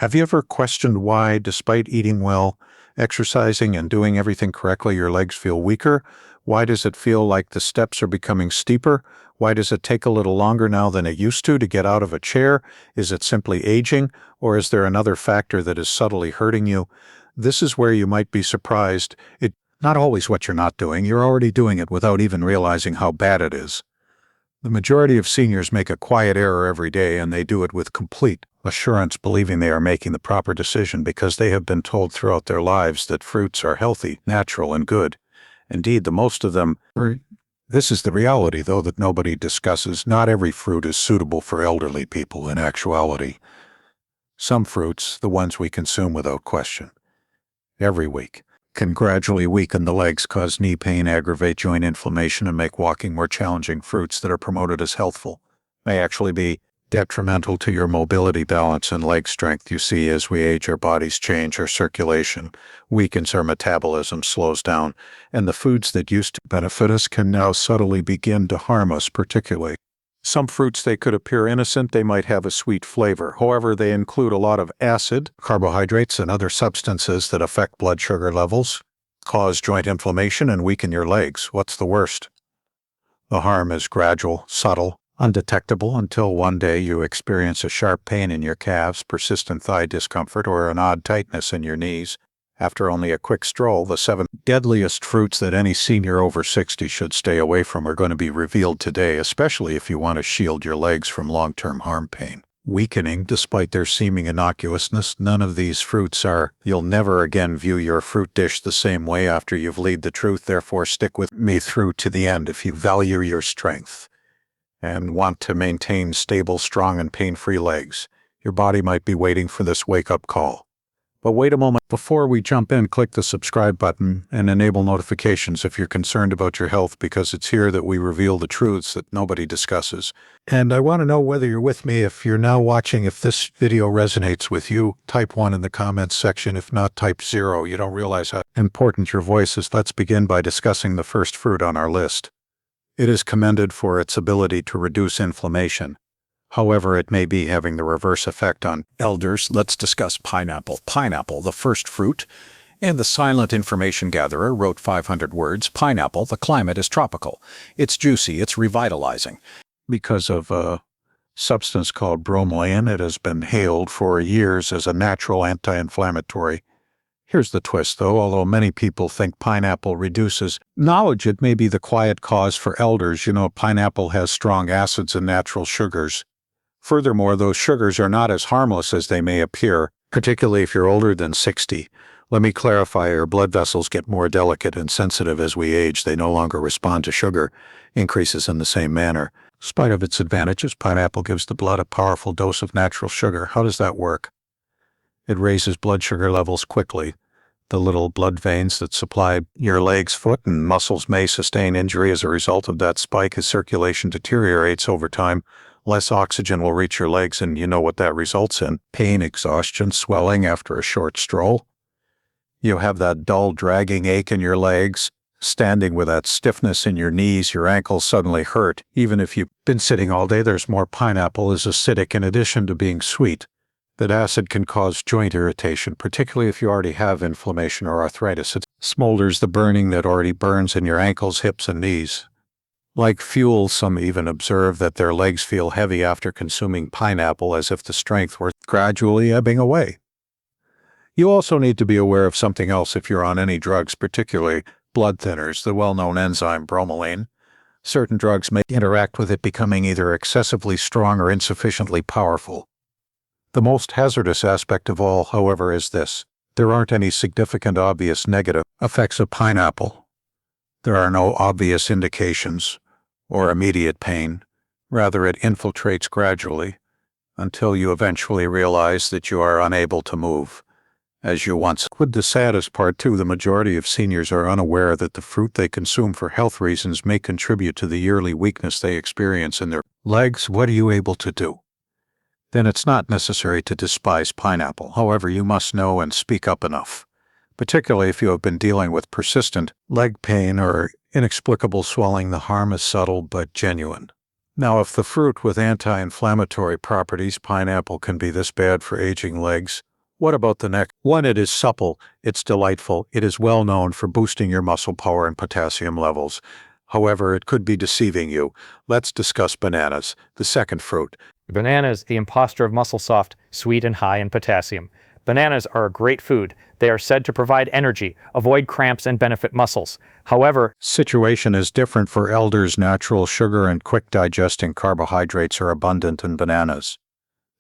Have you ever questioned why, despite eating well, exercising, and doing everything correctly, your legs feel weaker? Why does it feel like the steps are becoming steeper? Why does it take a little longer now than it used to get out of a chair? Is it simply aging, or is there another factor that is subtly hurting you? This is where you might be surprised. It's not always what you're not doing. You're already doing it without even realizing how bad it is. The majority of seniors make a quiet error every day, and they do it with complete assurance, believing they are making the proper decision because they have been told throughout their lives that fruits are healthy, natural, and good. Indeed, the most of them are. This is the reality, though, that nobody discusses. Not every fruit is suitable for elderly people in actuality. Some fruits, the ones we consume without question, every week, can gradually weaken the legs, cause knee pain, aggravate joint inflammation, and make walking more challenging. Fruits that are promoted as healthful may actually be detrimental to your mobility, balance, and leg strength. You see, as we age, our bodies change, our circulation weakens, our metabolism slows down, and the foods that used to benefit us can now subtly begin to harm us, particularly. Some fruits, they could appear innocent, they might have a sweet flavor. However, they include a lot of acid, carbohydrates, and other substances that affect blood sugar levels, cause joint inflammation, and weaken your legs. What's the worst? The harm is gradual, subtle, undetectable, until one day you experience a sharp pain in your calves, persistent thigh discomfort, or an odd tightness in your knees. After only a quick stroll, the 7 deadliest fruits that any senior over 60 should stay away from are going to be revealed today, especially if you want to shield your legs from long-term harm pain. Weakening, despite their seeming innocuousness, none of these fruits are. You'll never again view your fruit dish the same way after you've learned the truth. Therefore, stick with me through to the end if you value your strength and want to maintain stable, strong, and pain-free legs. Your body might be waiting for this wake-up call. But wait a moment. Before we jump in, click the subscribe button and enable notifications if you're concerned about your health, because it's here that we reveal the truths that nobody discusses. And I want to know whether you're with me. If you're now watching, if this video resonates with you, type 1 in the comments section. If not, type 0. You don't realize how important your voice is. Let's begin by discussing the first fruit on our list. It is commended for its ability to reduce inflammation. However, it may be having the reverse effect on elders. Let's discuss pineapple. Pineapple, the first fruit, and the silent information gatherer, wrote 500 words. Pineapple, the climate is tropical. It's juicy, it's revitalizing. Because of a substance called bromelain, it has been hailed for years as a natural anti-inflammatory. Here's the twist, though. Although many people think pineapple reduces knowledge, it may be the quiet cause for elders. You know, pineapple has strong acids and natural sugars. Furthermore, those sugars are not as harmless as they may appear, particularly if you're older than 60. Let me clarify, your blood vessels get more delicate and sensitive as we age. They no longer respond to sugar increases in the same manner. In spite of its advantages, pineapple gives the blood a powerful dose of natural sugar. How does that work? It raises blood sugar levels quickly. The little blood veins that supply your legs, foot, and muscles may sustain injury as a result of that spike as circulation deteriorates over time. Less oxygen will reach your legs, and you know what that results in. Pain, exhaustion, swelling after a short stroll. You have that dull, dragging ache in your legs, standing with that stiffness in your knees. Your ankles suddenly hurt. Even if you've been sitting all day, there's more. Pineapple is acidic in addition to being sweet. That acid can cause joint irritation, particularly if you already have inflammation or arthritis. It smolders the burning that already burns in your ankles, hips, and knees. Like fuel, some even observe that their legs feel heavy after consuming pineapple, as if the strength were gradually ebbing away. You also need to be aware of something else if you're on any drugs, particularly blood thinners, the well-known enzyme bromelain. Certain drugs may interact with it, becoming either excessively strong or insufficiently powerful. The most hazardous aspect of all, however, is this. There aren't any significant obvious negative effects of pineapple. There are no obvious indications or immediate pain. Rather, it infiltrates gradually until you eventually realize that you are unable to move as you once would. The saddest part, too, the majority of seniors are unaware that the fruit they consume for health reasons may contribute to the yearly weakness they experience in their legs. What are you able to do? Then it's not necessary to despise pineapple. However, you must know and speak up enough, particularly if you have been dealing with persistent leg pain or inexplicable swelling. The harm is subtle but genuine. Now, if the fruit with anti-inflammatory properties, pineapple, can be this bad for aging legs, What about the next one? It is supple, it's delightful, it is well known for boosting your muscle power and potassium levels. However, it could be deceiving you. Let's discuss bananas, the second fruit. Bananas, the imposter of muscle soft, sweet and high in potassium. Bananas are a great food. They are said to provide energy, avoid cramps, and benefit muscles. However, Situation is different for elders. Natural sugar and quick digesting carbohydrates are abundant in bananas.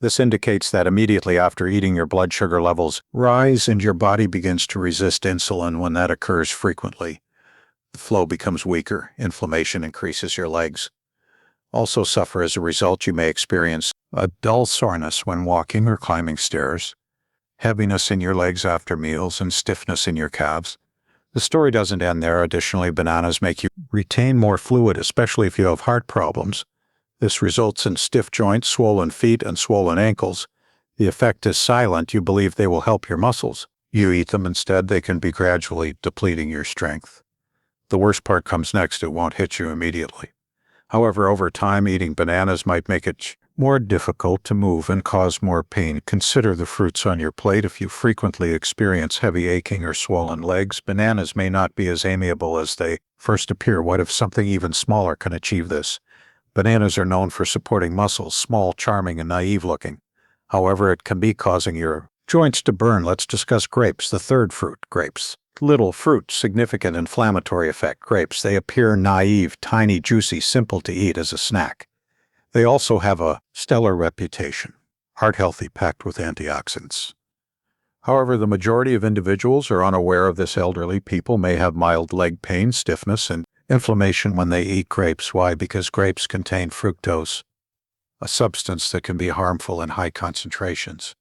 This indicates that immediately after eating, your blood sugar levels rise and your body begins to resist insulin. When that occurs frequently, the flow becomes weaker, inflammation increases, your legs also suffer as a result. You may experience a dull soreness when walking or climbing stairs, heaviness in your legs after meals, and stiffness in your calves. The story doesn't end there. Additionally, bananas make you retain more fluid, especially if you have heart problems. This results in stiff joints, swollen feet, and swollen ankles. The effect is silent. You believe they will help your muscles. You eat them instead. They can be gradually depleting your strength. The worst part comes next. It won't hit you immediately. However, over time, eating bananas might make it more difficult to move and cause more pain. Consider the fruits on your plate. If you frequently experience heavy aching or swollen legs, bananas may not be as amiable as they first appear. What if something even smaller can achieve this? Bananas are known for supporting muscles, small, charming, and naive looking. However, it can be causing your joints to burn. Let's discuss grapes, the third fruit. Grapes. Little fruit, significant inflammatory effect. Grapes, they appear naive, tiny, juicy, simple to eat as a snack. They also have a stellar reputation, heart-healthy, packed with antioxidants. However, the majority of individuals are unaware of this. Elderly people may have mild leg pain, stiffness, and inflammation when they eat grapes. Why? Because grapes contain fructose, a substance that can be harmful in high concentrations.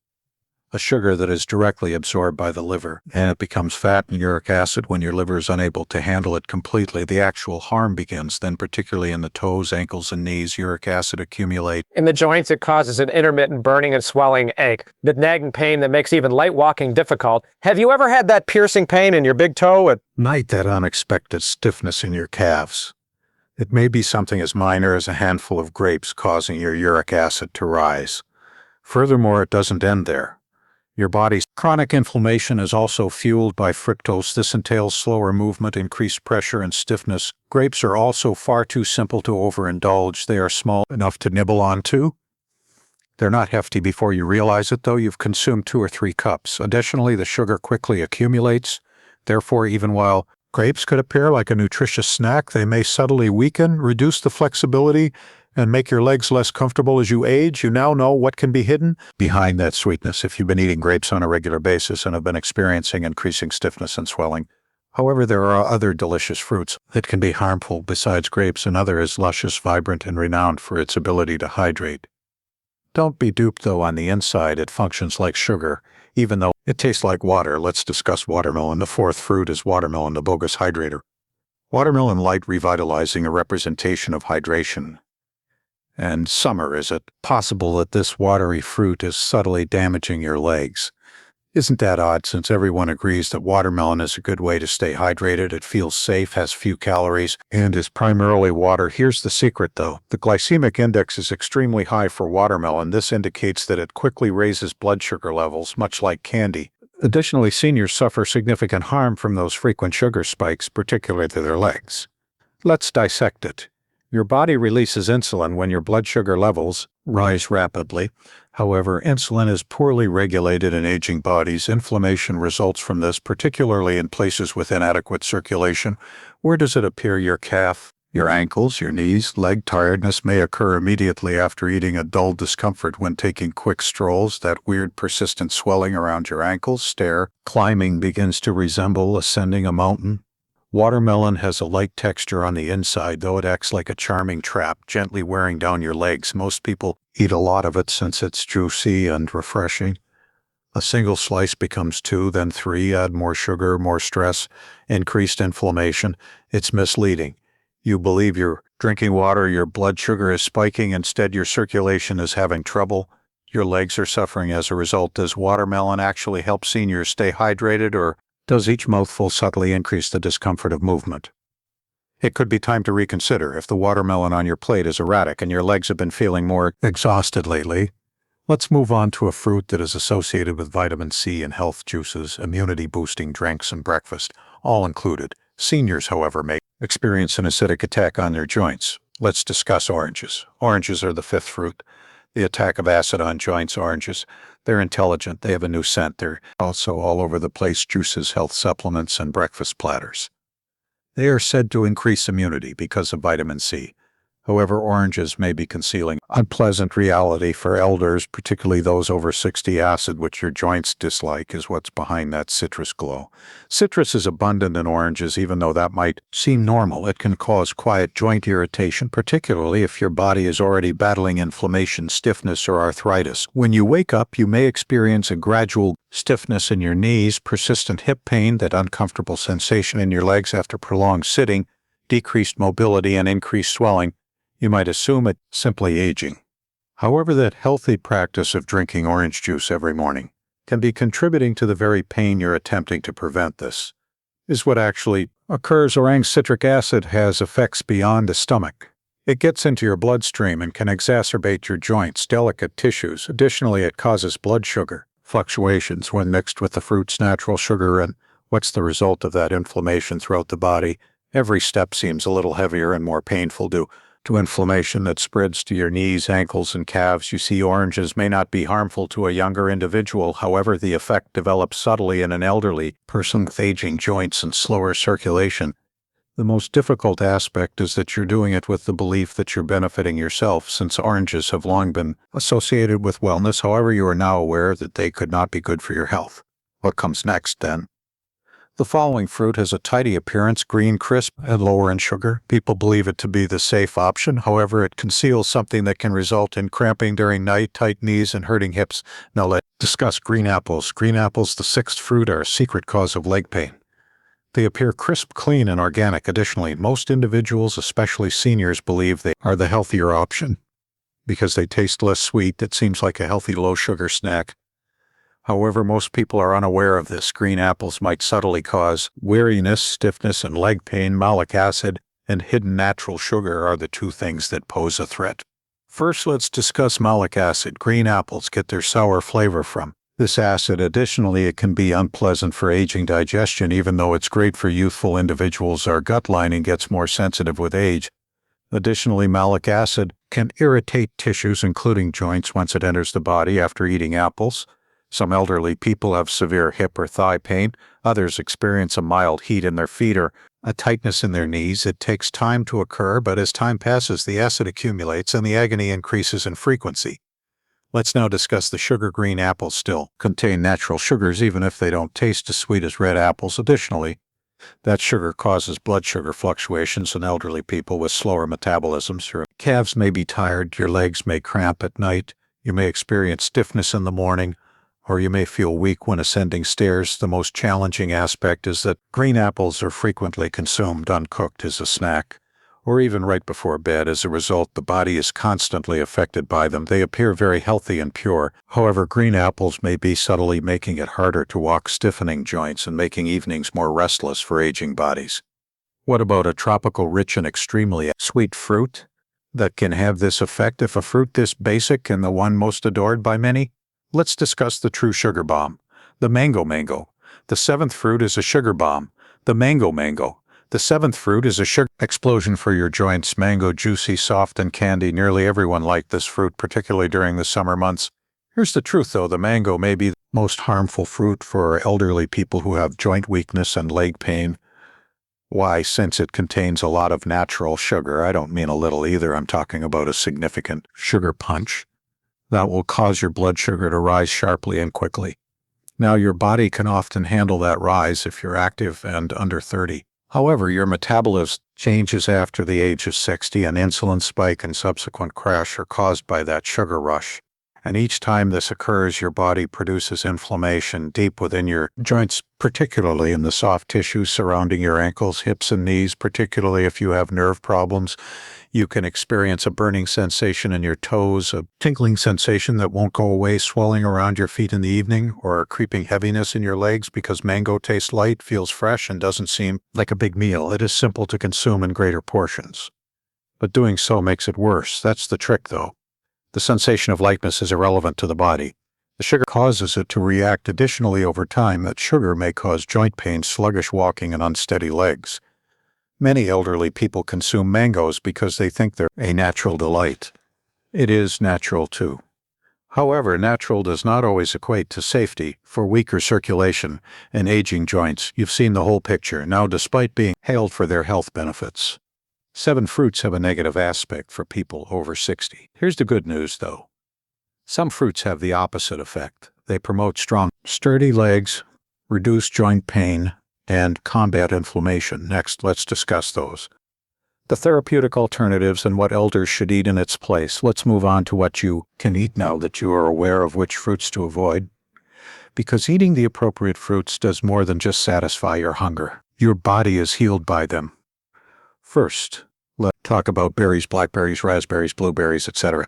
A sugar that is directly absorbed by the liver, and it becomes fat and uric acid. When your liver is unable to handle it completely, the actual harm begins. Then, particularly in the toes, ankles, and knees, uric acid accumulate. In the joints, it causes an intermittent burning and swelling ache, the nagging pain that makes even light walking difficult. Have you ever had that piercing pain in your big toe at night, that unexpected stiffness in your calves? It may be something as minor as a handful of grapes causing your uric acid to rise. Furthermore, it doesn't end there. Your body's chronic inflammation is also fueled by fructose. This entails slower movement, increased pressure, and stiffness. Grapes are also far too simple to overindulge. They are small enough to nibble onto. They're not hefty. Before you realize it, though, you've consumed 2 or 3 cups. Additionally, the sugar quickly accumulates. Therefore, even while grapes could appear like a nutritious snack, they may subtly weaken, reduce the flexibility, and make your legs less comfortable as you age. You now know what can be hidden behind that sweetness if you've been eating grapes on a regular basis and have been experiencing increasing stiffness and swelling. However, there are other delicious fruits that can be harmful besides grapes. Another is luscious, vibrant, and renowned for its ability to hydrate. Don't be duped, though. On the inside, it functions like sugar, even though it tastes like water. Let's discuss watermelon. The fourth fruit is watermelon, the bogus hydrator. Watermelon light, revitalizing, a representation of hydration. And summer, is it possible that this watery fruit is subtly damaging your legs? Isn't that odd, since everyone agrees that watermelon is a good way to stay hydrated? It feels safe, has few calories, and is primarily water. Here's the secret, though. The glycemic index is extremely high for watermelon. This indicates that it quickly raises blood sugar levels, much like candy. Additionally, seniors suffer significant harm from those frequent sugar spikes, particularly to their legs. Let's dissect it. Your body releases insulin when your blood sugar levels rise rapidly. However, insulin is poorly regulated in aging bodies. Inflammation results from this, particularly in places with inadequate circulation. Where does it appear? Your calf, your ankles, your knees. Leg tiredness may occur immediately after eating. A dull discomfort when taking quick strolls. That weird persistent swelling around your ankles. Stair climbing begins to resemble ascending a mountain. Watermelon has a light texture on the inside, though it acts like a charming trap, gently wearing down your legs. Most people eat a lot of it since it's juicy and refreshing. A single slice becomes 2, then 3. Add more sugar, more stress, increased inflammation. It's misleading. You believe you're drinking water, your blood sugar is spiking. Instead, your circulation is having trouble. Your legs are suffering as a result. Does watermelon actually help seniors stay hydrated, or does each mouthful subtly increase the discomfort of movement? It could be time to reconsider. If the watermelon on your plate is erratic and your legs have been feeling more exhausted lately, Let's move on to a fruit that is associated with vitamin C and health juices, immunity-boosting drinks, and breakfast, all included. Seniors, however, may experience an acidic attack on their joints. Let's discuss oranges. Oranges are the fifth fruit. The attack of acid on joints, oranges. They're intelligent. They have a new scent. They're also all over the place, juices, health supplements, and breakfast platters. They are said to increase immunity because of vitamin C. However, oranges may be concealing unpleasant reality for elders, particularly those over 60. Acid, which your joints dislike, is what's behind that citrus glow. Citrus is abundant in oranges, even though that might seem normal. It can cause quiet joint irritation, particularly if your body is already battling inflammation, stiffness, or arthritis. When you wake up, you may experience a gradual stiffness in your knees, persistent hip pain, that uncomfortable sensation in your legs after prolonged sitting, decreased mobility, and increased swelling. You might assume it's simply aging. However, that healthy practice of drinking orange juice every morning can be contributing to the very pain you're attempting to prevent. This is what actually occurs. Orange citric acid has effects beyond the stomach. It gets into your bloodstream and can exacerbate your joints, delicate tissues. Additionally, it causes blood sugar fluctuations when mixed with the fruit's natural sugar. And what's the result of that? Inflammation throughout the body. Every step seems a little heavier and more painful due to inflammation that spreads to your knees, ankles, and calves. You see, oranges may not be harmful to a younger individual. However, the effect develops subtly in an elderly person with aging joints and slower circulation. The most difficult aspect is that you're doing it with the belief that you're benefiting yourself, since oranges have long been associated with wellness. However, you are now aware that they could not be good for your health. What comes next, then? The following fruit has a tidy appearance, green, crisp, and lower in sugar. People believe it to be the safe option. However, it conceals something that can result in cramping during night, tight knees, and hurting hips. Now let's discuss green apples. Green apples, the sixth fruit, are a secret cause of leg pain. They appear crisp, clean, and organic. Additionally, most individuals, especially seniors, believe they are the healthier option because they taste less sweet. It seems like a healthy, low-sugar snack. However, most people are unaware of this. Green apples might subtly cause weariness, stiffness, and leg pain. Malic acid and hidden natural sugar are the two things that pose a threat. First, let's discuss malic acid. Green apples get their sour flavor from this acid. Additionally, it can be unpleasant for aging digestion. Even though it's great for youthful individuals, our gut lining gets more sensitive with age. Additionally, malic acid can irritate tissues, including joints, once it enters the body after eating apples. Some elderly people have severe hip or thigh pain. Others experience a mild heat in their feet or a tightness in their knees. It takes time to occur, but as time passes, the acid accumulates and the agony increases in frequency. Let's now discuss the sugar. Green apples still contain natural sugars, even if they don't taste as sweet as red apples. Additionally, that sugar causes blood sugar fluctuations in elderly people with slower metabolisms. Your calves may be tired, your legs may cramp at night, you may experience stiffness in the morning, or you may feel weak when ascending stairs. The most challenging aspect is that green apples are frequently consumed uncooked as a snack, or even right before bed. As a result, the body is constantly affected by them. They appear very healthy and pure. However, green apples may be subtly making it harder to walk, stiffening joints, and making evenings more restless for aging bodies. What about a tropical, rich, and extremely sweet fruit that can have this effect? If a fruit this basic and the one most adored by many? Let's discuss the true sugar bomb, the mango. The seventh fruit is a sugar bomb, the mango. The seventh fruit is a sugar explosion for your joints. Mango, juicy, soft, and candy. Nearly everyone liked this fruit, particularly during the summer months. Here's the truth, though. The mango may be the most harmful fruit for elderly people who have joint weakness and leg pain. Why? Since it contains a lot of natural sugar. I don't mean a little either. I'm talking about a significant sugar punch that will cause your blood sugar to rise sharply and quickly. Now, your body can often handle that rise if you're active and under 30. However, your metabolism changes after the age of 60. An insulin spike and subsequent crash are caused by that sugar rush. And each time this occurs, your body produces inflammation deep within your joints, particularly in the soft tissue surrounding your ankles, hips, and knees. Particularly if you have nerve problems, you can experience a burning sensation in your toes, a tingling sensation that won't go away, swelling around your feet in the evening, or a creeping heaviness in your legs because mango tastes light, feels fresh, and doesn't seem like a big meal. It is simple to consume in greater portions, but doing so makes it worse. That's the trick, though. The sensation of lightness is irrelevant to the body. The sugar causes it to react. Additionally, over time, that sugar may cause joint pain, sluggish walking, and unsteady legs. Many elderly people consume mangoes because they think they're a natural delight. It is natural too. However, natural does not always equate to safety. For weaker circulation and aging joints, you've seen the whole picture. Now, despite being hailed for their health benefits, 7 fruits have a negative aspect for people over 60. Here's the good news, though. Some fruits have the opposite effect. They promote strong, sturdy legs, reduce joint pain, and combat inflammation. Next, let's discuss those. The therapeutic alternatives and what elders should eat in its place. Let's move on to what you can eat now that you are aware of which fruits to avoid. Because eating the appropriate fruits does more than just satisfy your hunger. Your body is healed by them. First, let's talk about berries, blackberries, raspberries, blueberries, etc.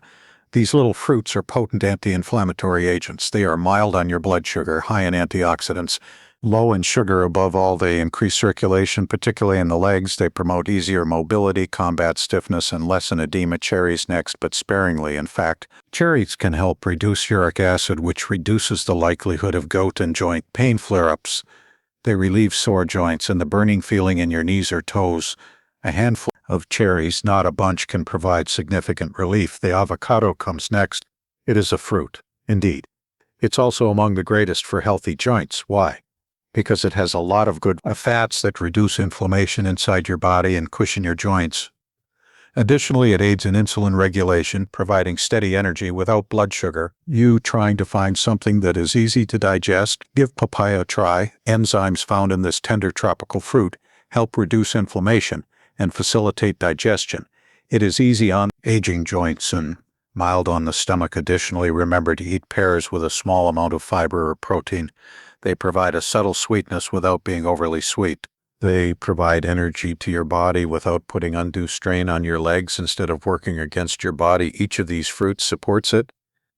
These little fruits are potent anti-inflammatory agents. They are mild on your blood sugar, high in antioxidants, low in sugar. Above all, they increase circulation, particularly in the legs. They promote easier mobility, combat stiffness, and lessen edema. Cherries next, but sparingly. In fact, cherries can help reduce uric acid, which reduces the likelihood of gout and joint pain flare-ups. They relieve sore joints and the burning feeling in your knees or toes. A handful of cherries, not a bunch, can provide significant relief. The avocado comes next. It is a fruit, indeed. It's also among the greatest for healthy joints. Why? Because it has a lot of good fats that reduce inflammation inside your body and cushion your joints. Additionally, it aids in insulin regulation, providing steady energy without blood sugar. You trying to find something that is easy to digest? Give papaya a try. Enzymes found in this tender tropical fruit help reduce inflammation and facilitate digestion. It is easy on aging joints and mild on the stomach. Additionally, remember to eat pears with a small amount of fiber or protein. They provide a subtle sweetness without being overly sweet. They provide energy to your body without putting undue strain on your legs instead of working against your body. Each of these fruits supports it.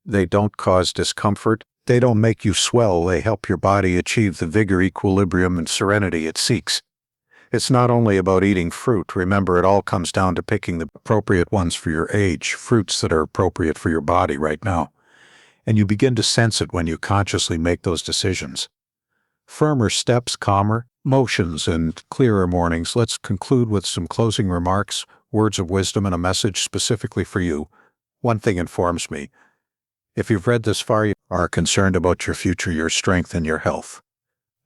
They don't cause discomfort. They don't make you swell. They help your body achieve the vigor, equilibrium, and serenity it seeks. It's not only about eating fruit. Remember, it all comes down to picking the appropriate ones for your age, fruits that are appropriate for your body right now. And you begin to sense it when you consciously make those decisions. Firmer steps, calmer motions, and clearer mornings. Let's conclude with some closing remarks, words of wisdom, and a message specifically for you. One thing informs me. If you've read this far, you are concerned about your future, your strength, and your health.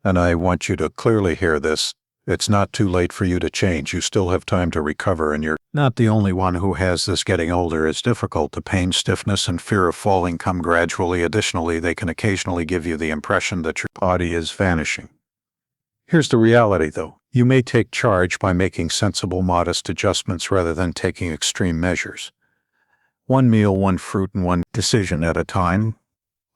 And I want you to clearly hear this. It's not too late for you to change. You still have time to recover, and you're not the only one who has this. Getting older is difficult. The pain, stiffness, and fear of falling come gradually. Additionally, they can occasionally give you the impression that your body is vanishing. Here's the reality, though. You may take charge by making sensible, modest adjustments rather than taking extreme measures. One meal, one fruit, and one decision at a time.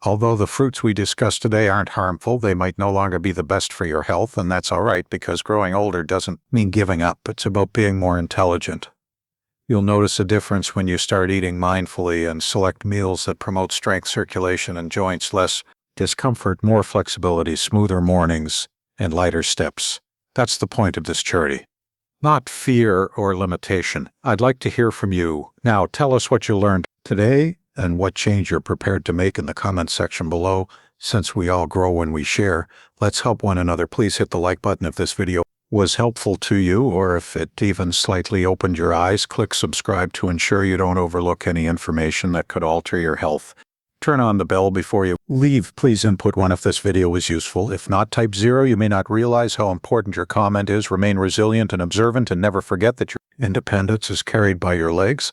Although the fruits we discussed today aren't harmful, they might no longer be the best for your health, and that's all right, because growing older doesn't mean giving up. It's about being more intelligent. You'll notice a difference when you start eating mindfully and select meals that promote strength, circulation, and joints. Less discomfort, more flexibility, smoother mornings, and lighter steps. That's the point of this charity. Not fear or limitation. I'd like to hear from you. Now, tell us what you learned today and what change you're prepared to make in the comments section below. Since we all grow when we share, let's help one another. Please hit the like button if this video was helpful to you, or if it even slightly opened your eyes. Click subscribe to ensure you don't overlook any information that could alter your health. Turn on the bell before you leave. Please input 1 if this video was useful. If not, type 0. You may not realize how important your comment is. Remain resilient and observant, and never forget that your independence is carried by your legs.